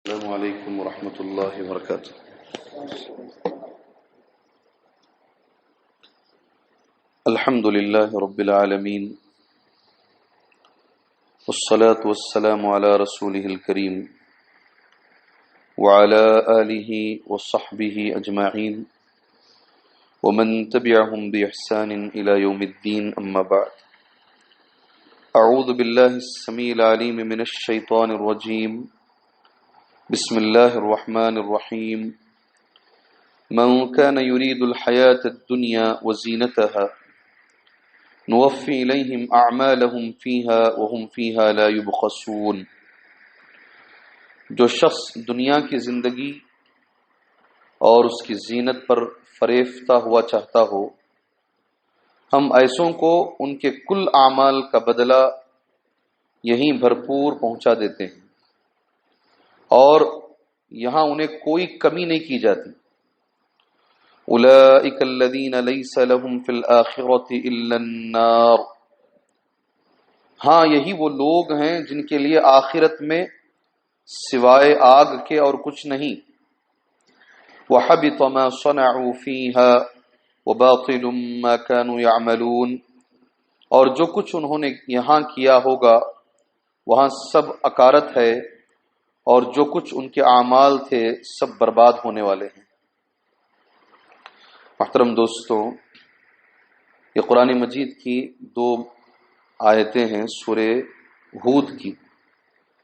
السلام علیکم ورحمۃ اللہ وبرکاتہ۔ الحمد للہ رب العالمین والصلاة والسلام علی رسولہ الکریم وعلی آلہ وصحبہ اجمعین ومن تبعهم بإحسان إلى يوم الدین، اما بعد۔ اعوذ باللہ السمیع العلیم من الشیطان الرجیم، بسم اللہ الرحمن الرحیم۔ من كان يريد الحياة الدنيا وزينتها نوفي إليهم أعمالهم فيها وهم فيها لا يبخسون۔ جو شخص دنیا کی زندگی اور اس کی زینت پر فریفتہ ہوا چاہتا ہو، ہم ایسوں کو ان کے کل اعمال کا بدلہ یہیں بھرپور پہنچا دیتے ہیں اور یہاں انہیں کوئی کمی نہیں کی جاتی۔ اولئک الذین لیس لہم فی الآخرۃ الا النار۔ ہاں، یہی وہ لوگ ہیں جن کے لیے آخرت میں سوائے آگ کے اور کچھ نہیں۔ وحبط ما صنعوا فیہا وباطل ما كانوا يعملون۔ اور جو کچھ انہوں نے یہاں کیا ہوگا وہاں سب اکارت ہے، اور جو کچھ ان کے اعمال تھے سب برباد ہونے والے ہیں۔ محترم دوستوں، یہ قرآن مجید کی دو آیتیں ہیں سورہ ہود کی،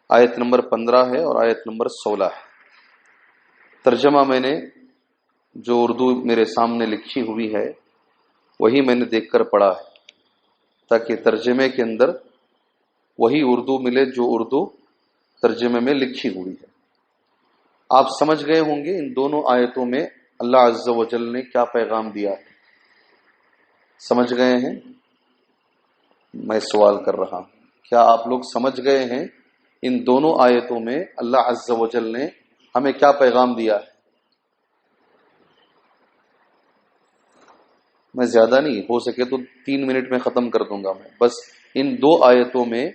آیت نمبر 15 ہے اور آیت نمبر 16 ہے۔ ترجمہ میں نے جو اردو میرے سامنے لکھی ہوئی ہے وہی میں نے دیکھ کر پڑھا ہے، تاکہ ترجمے کے اندر وہی اردو ملے جو اردو ترجمے میں لکھی ہوئی ہے۔ آپ سمجھ گئے ہوں گے ان دونوں آیتوں میں اللہ عز و جل نے کیا پیغام دیا ہے۔ سمجھ گئے ہیں؟ میں سوال کر رہا ہوں، کیا آپ لوگ سمجھ گئے ہیں ان دونوں آیتوں میں اللہ عز و جل نے ہمیں کیا پیغام دیا ہے؟ میں زیادہ نہیں، ہو سکے تو 3 منٹ میں ختم کر دوں گا میں، بس ان دو آیتوں میں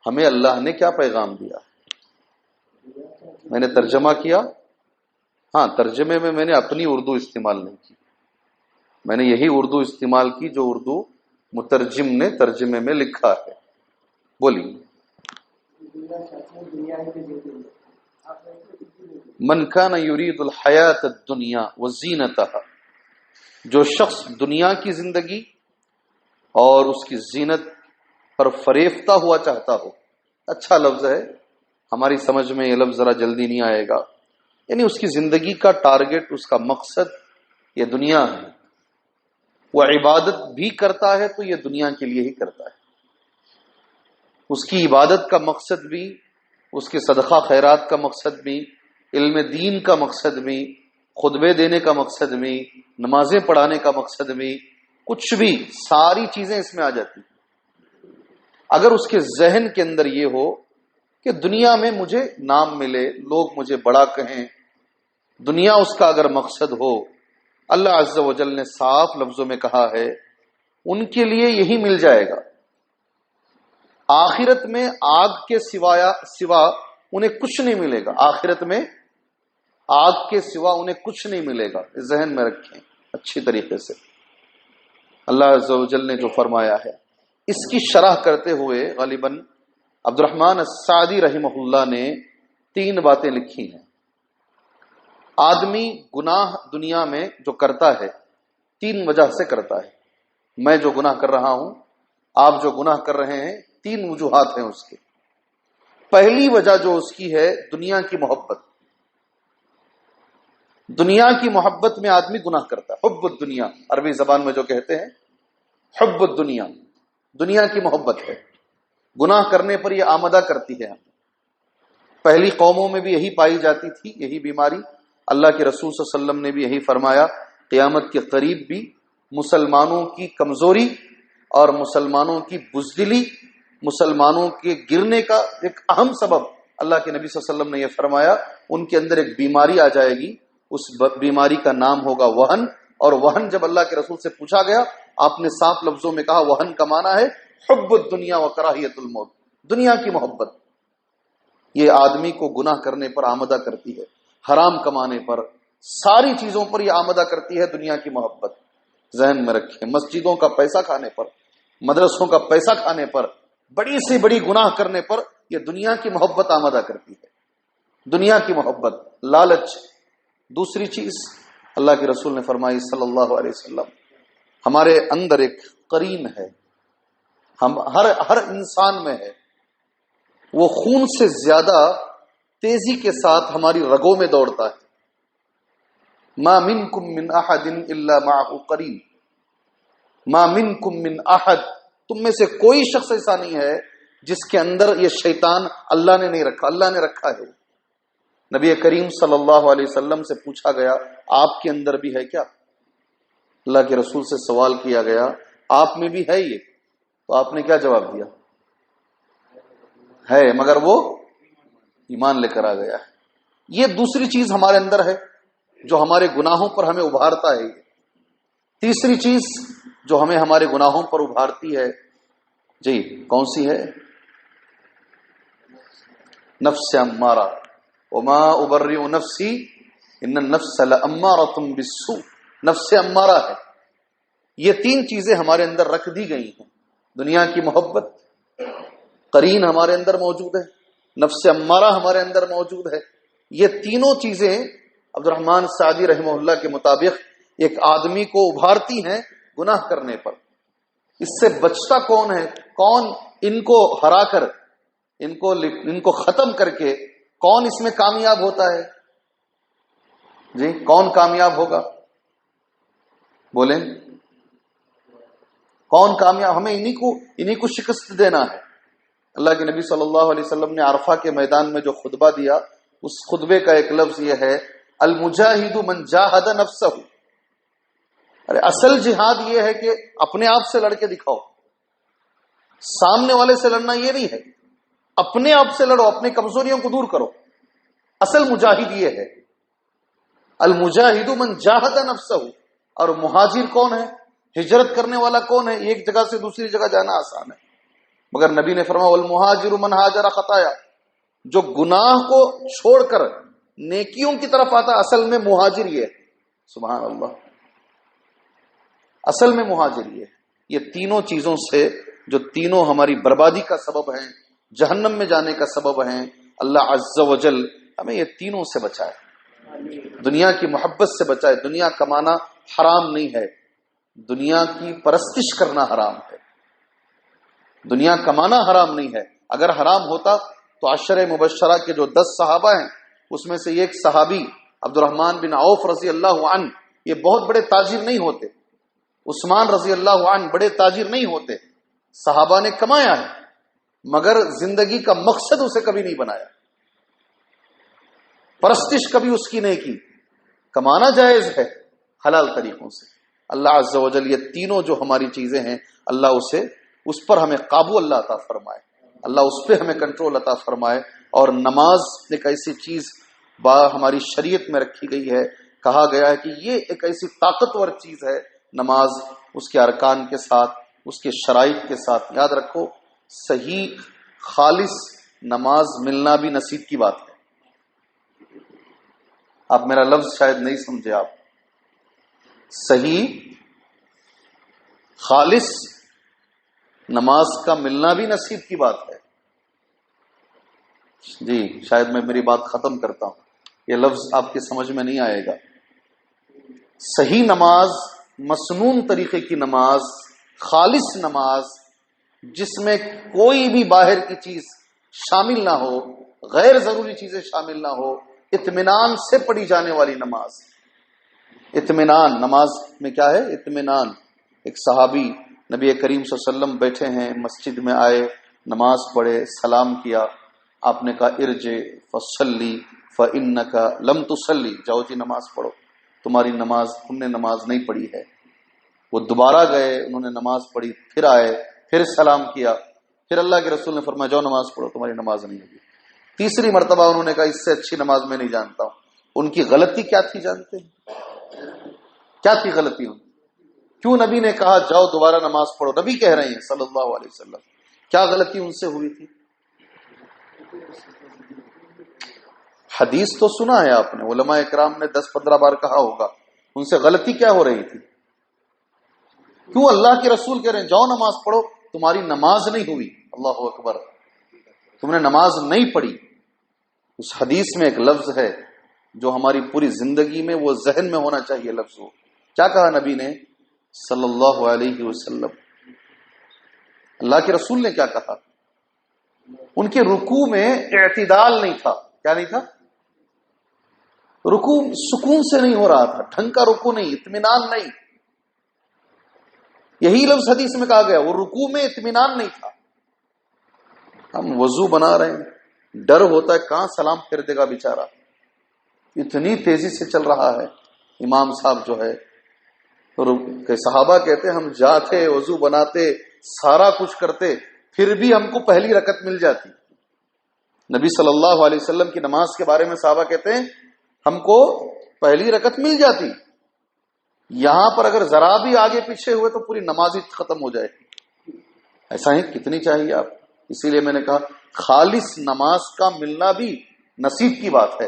ہمیں اللہ نے کیا پیغام دیا ہے۔ میں نے ترجمہ کیا، ہاں ترجمے میں نے اپنی اردو استعمال نہیں کی، میں نے یہی اردو استعمال کی جو اردو مترجم نے ترجمے میں لکھا ہے۔ بولیے۔ من کان یرید الحیات الدنیا وزینتها۔ جو شخص دنیا کی زندگی اور اس کی زینت پر فریفتہ ہوا چاہتا ہو، اچھا لفظ ہے، ہماری سمجھ میں یہ لفظ ذرا جلدی نہیں آئے گا، یعنی اس کی زندگی کا ٹارگٹ، اس کا مقصد یہ دنیا ہے۔ وہ عبادت بھی کرتا ہے تو یہ دنیا کے لیے ہی کرتا ہے، اس کی عبادت کا مقصد بھی، اس کے صدقہ خیرات کا مقصد بھی، علم دین کا مقصد بھی، خطبے دینے کا مقصد بھی، نمازیں پڑھانے کا مقصد بھی، کچھ بھی، ساری چیزیں اس میں آ جاتی ہیں۔ اگر اس کے ذہن کے اندر یہ ہو کہ دنیا میں مجھے نام ملے، لوگ مجھے بڑا کہیں، دنیا اس کا اگر مقصد ہو، اللہ عز و جل نے صاف لفظوں میں کہا ہے ان کے لیے یہی مل جائے گا۔ آخرت میں آگ کے سوا انہیں کچھ نہیں ملے گا، آخرت میں آگ کے سوا انہیں کچھ نہیں ملے گا، ذہن میں رکھیں اچھی طریقے سے۔ اللہ عز و جل نے جو فرمایا ہے اس کی شرح کرتے ہوئے غالباً عبد الرحمن السعدی رحمہ اللہ نے 3 باتیں لکھی ہیں۔ آدمی گناہ دنیا میں جو کرتا ہے 3 وجہ سے کرتا ہے۔ میں جو گناہ کر رہا ہوں، آپ جو گناہ کر رہے ہیں، 3 وجوہات ہیں اس کے۔ پہلی وجہ جو اس کی ہے دنیا کی محبت۔ دنیا کی محبت میں آدمی گناہ کرتا ہے، حب الدنیا، عربی زبان میں جو کہتے ہیں حب الدنیا، دنیا کی محبت ہے، گناہ کرنے پر یہ آمدہ کرتی ہے۔ پہلی قوموں میں بھی یہی پائی جاتی تھی، یہی بیماری۔ اللہ کے رسول صلی اللہ علیہ وسلم نے بھی یہی فرمایا، قیامت کے قریب بھی مسلمانوں کی کمزوری اور مسلمانوں کی بزدلی، مسلمانوں کے گرنے کا ایک اہم سبب اللہ کے نبی صلی اللہ علیہ وسلم نے یہ فرمایا، ان کے اندر ایک بیماری آ جائے گی، اس بیماری کا نام ہوگا وہن۔ اور وہن جب اللہ کے رسول سے پوچھا گیا، آپ نے صاف لفظوں میں کہا وہن کا معنی ہے حب الدنیا و کراہیت الموت، دنیا کی محبت۔ یہ آدمی کو گناہ کرنے پر آمدہ کرتی ہے، حرام کمانے پر، ساری چیزوں پر یہ آمدہ کرتی ہے دنیا کی محبت. ذہن میں رکھیں، مسجدوں کا پیسہ کھانے پر، مدرسوں کا پیسہ کھانے پر، بڑی سے بڑی گناہ کرنے پر یہ دنیا کی محبت آمدہ کرتی ہے. دنیا کی محبت، لالچ. دوسری چیز اللہ کے رسول نے فرمائی صلی اللہ علیہ وسلم، ہمارے اندر ایک قرین ہے، ہم ہر انسان میں ہے، وہ خون سے زیادہ تیزی کے ساتھ ہماری رگوں میں دوڑتا ہے. ما منکم من احد الا معه قرین، ما منکم من احد، تم میں سے کوئی شخص ایسا نہیں ہے جس کے اندر یہ شیطان اللہ نے نہیں رکھا، اللہ نے رکھا ہے. نبی کریم صلی اللہ علیہ وسلم سے پوچھا گیا آپ کے اندر بھی ہے کیا؟ اللہ کے رسول سے سوال کیا گیا آپ میں بھی ہے یہ؟ تو آپ نے کیا جواب دیا؟ ہے، مگر وہ ایمان لے کر آ گیا ہے. یہ دوسری چیز ہمارے اندر ہے جو ہمارے گناہوں پر ہمیں ابھارتا ہے. تیسری چیز جو ہمیں ہمارے گناہوں پر ابھارتی ہے، جی کون سی ہے؟ نفس امارہ. وما ابرئ نفسی ان النفس لامارۃ بالسوء. نفس امارہ ہے. یہ تین چیزیں ہمارے اندر رکھ دی گئی ہیں. دنیا کی محبت، قرین ہمارے اندر موجود ہے، نفس امارہ ہمارے اندر موجود ہے. یہ تینوں چیزیں عبد الرحمن سعدی رحمہ اللہ کے مطابق ایک آدمی کو ابھارتی ہیں گناہ کرنے پر. اس سے بچتا کون ہے؟ کون ان کو ہرا کر، ان کو ختم کر کے کون اس میں کامیاب ہوتا ہے؟ جی کون کامیاب ہوگا؟ بولیں کون کامیاب؟ ہمیں انہی کو شکست دینا ہے. اللہ کے نبی صلی اللہ علیہ وسلم نے عرفہ کے میدان میں جو خطبہ دیا، اس خطبے کا ایک لفظ یہ ہے المجاہد من جاہد نفسہ. ارے اصل جہاد یہ ہے کہ اپنے آپ سے لڑ کے دکھاؤ، سامنے والے سے لڑنا یہ نہیں ہے، اپنے آپ سے لڑو، اپنے کمزوریوں کو دور کرو. اصل مجاہد یہ ہے المجاہد من جاہد نفسہ. اور مہاجر کون ہے؟ ہجرت کرنے والا کون ہے؟ ایک جگہ سے دوسری جگہ جانا آسان ہے، مگر نبی نے فرمایا والمہاجر من ہاجر خطایا. جو گناہ کو چھوڑ کر نیکیوں کی طرف آتا اصل میں مہاجر یہ ہے. سبحان اللہ، اصل میں مہاجر یہ ہے. یہ تینوں چیزوں سے جو تینوں ہماری بربادی کا سبب ہیں، جہنم میں جانے کا سبب ہیں، اللہ عز و جل ہمیں یہ تینوں سے بچائے، دنیا کی محبت سے بچائے. دنیا کمانا حرام نہیں ہے، دنیا کی پرستش کرنا حرام ہے. دنیا کمانا حرام نہیں ہے. اگر حرام ہوتا تو عشرہ مبشرہ کے جو 10 صحابہ ہیں اس میں سے ایک صحابی عبد الرحمن بن عوف رضی اللہ عنہ، یہ بہت بڑے تاجر نہیں ہوتے. عثمان رضی اللہ عنہ بڑے تاجر نہیں ہوتے. صحابہ نے کمایا ہے مگر زندگی کا مقصد اسے کبھی نہیں بنایا، پرستش کبھی اس کی نہیں کی. کمانا جائز ہے حلال طریقوں سے. اللہ عز و جل یہ تینوں جو ہماری چیزیں ہیں، اللہ اس پر ہمیں قابو اللہ عطا فرمائے، اللہ اس پہ ہمیں کنٹرول عطا فرمائے. اور نماز ایک ایسی چیز ہماری شریعت میں رکھی گئی ہے، کہا گیا ہے کہ یہ ایک ایسی طاقتور چیز ہے نماز، اس کے ارکان کے ساتھ، اس کے شرائط کے ساتھ. یاد رکھو صحیح خالص نماز ملنا بھی نصیب کی بات ہے. آپ میرا لفظ شاید نہیں سمجھے. آپ صحیح خالص نماز کا ملنا بھی نصیب کی بات ہے. جی شاید میں میری بات ختم کرتا ہوں، یہ لفظ آپ کی سمجھ میں نہیں آئے گا. صحیح نماز، مسنون طریقے کی نماز، خالص نماز جس میں کوئی بھی باہر کی چیز شامل نہ ہو، غیر ضروری چیزیں شامل نہ ہو، اطمینان سے پڑھی جانے والی نماز. اطمینان نماز میں کیا ہے؟ اطمینان. ایک صحابی نبی کریم صلی اللہ علیہ وسلم بیٹھے ہیں، مسجد میں آئے، نماز پڑھے، سلام کیا. آپ نے کہا ارجع فصلی فانک لم تصلی، جاؤ جی نماز پڑھو، تم نے نماز نہیں پڑھی ہے. وہ دوبارہ گئے، انہوں نے نماز پڑھی، پھر آئے، پھر سلام کیا، پھر اللہ کے رسول نے فرمایا جاؤ نماز پڑھو، تمہاری نماز نہیں ہوگی. تیسری مرتبہ انہوں نے کہا اس سے اچھی نماز میں نہیں جانتا ہوں. ان کی غلطی کیا تھی جانتے ہیں؟ کیا تھی غلطی ان کی؟ کیوں نبی نے کہا جاؤ دوبارہ نماز پڑھو؟ نبی کہہ رہے ہیں صلی اللہ علیہ وسلم. کیا غلطی ان سے ہوئی تھی؟ حدیث تو سنا ہے آپ نے، علماء اکرام نے 10-15 بار کہا ہوگا، ان سے غلطی کیا ہو رہی تھی؟ کیوں اللہ کے رسول کہہ رہے ہیں جاؤ نماز پڑھو، تمہاری نماز نہیں ہوئی، اللہ اکبر، تم نے نماز نہیں پڑھی۔ اس حدیث میں ایک لفظ ہے جو ہماری پوری زندگی میں وہ ذہن میں ہونا چاہیے لفظ ہو۔ کیا کہا نبی نے صلی اللہ علیہ وسلم؟ اللہ کے رسول نے کیا کہا؟ ان کے رکوع میں اعتدال نہیں تھا۔ کیا نہیں تھا؟ رکوع سکون سے نہیں ہو رہا تھا، ڈھنگ کا رکوع نہیں، اطمینان نہیں۔ یہی لفظ حدیث میں کہا گیا، وہ رکوع میں اطمینان نہیں تھا۔ ہم وضو بنا رہے ہیں، ڈر ہوتا ہے کہاں سلام پھیر دے گا بیچارہ، اتنی تیزی سے چل رہا ہے امام صاحب جو ہے۔ کہ صحابہ کہتے ہیں ہم جاتے، وضو بناتے، سارا کچھ کرتے، پھر بھی ہم کو پہلی رکعت مل جاتی۔ نبی صلی اللہ علیہ وسلم کی نماز کے بارے میں صحابہ کہتے ہیں ہم کو پہلی رکعت مل جاتی، یہاں پر اگر ذرا بھی آگے پیچھے ہوئے تو پوری نماز ہی ختم ہو جائے۔ ایسا ہی کتنی چاہیے آپ؟ اسی لیے میں نے کہا خالص نماز کا ملنا بھی نصیب کی بات ہے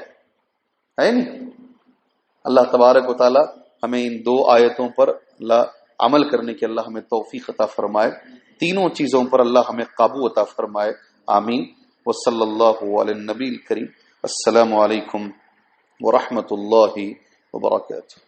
نہیں؟ اللہ تبارک و تعالی ہمیں ان 2 آیتوں پر اللہ عمل کرنے کی اللہ ہمیں توفیق عطا فرمائے، تینوں چیزوں پر اللہ ہمیں قابو عطا فرمائے، آمین۔ وصلی اللہ علی النبی الکریم۔ السلام علیکم ورحمۃ اللہ وبرکاتہ۔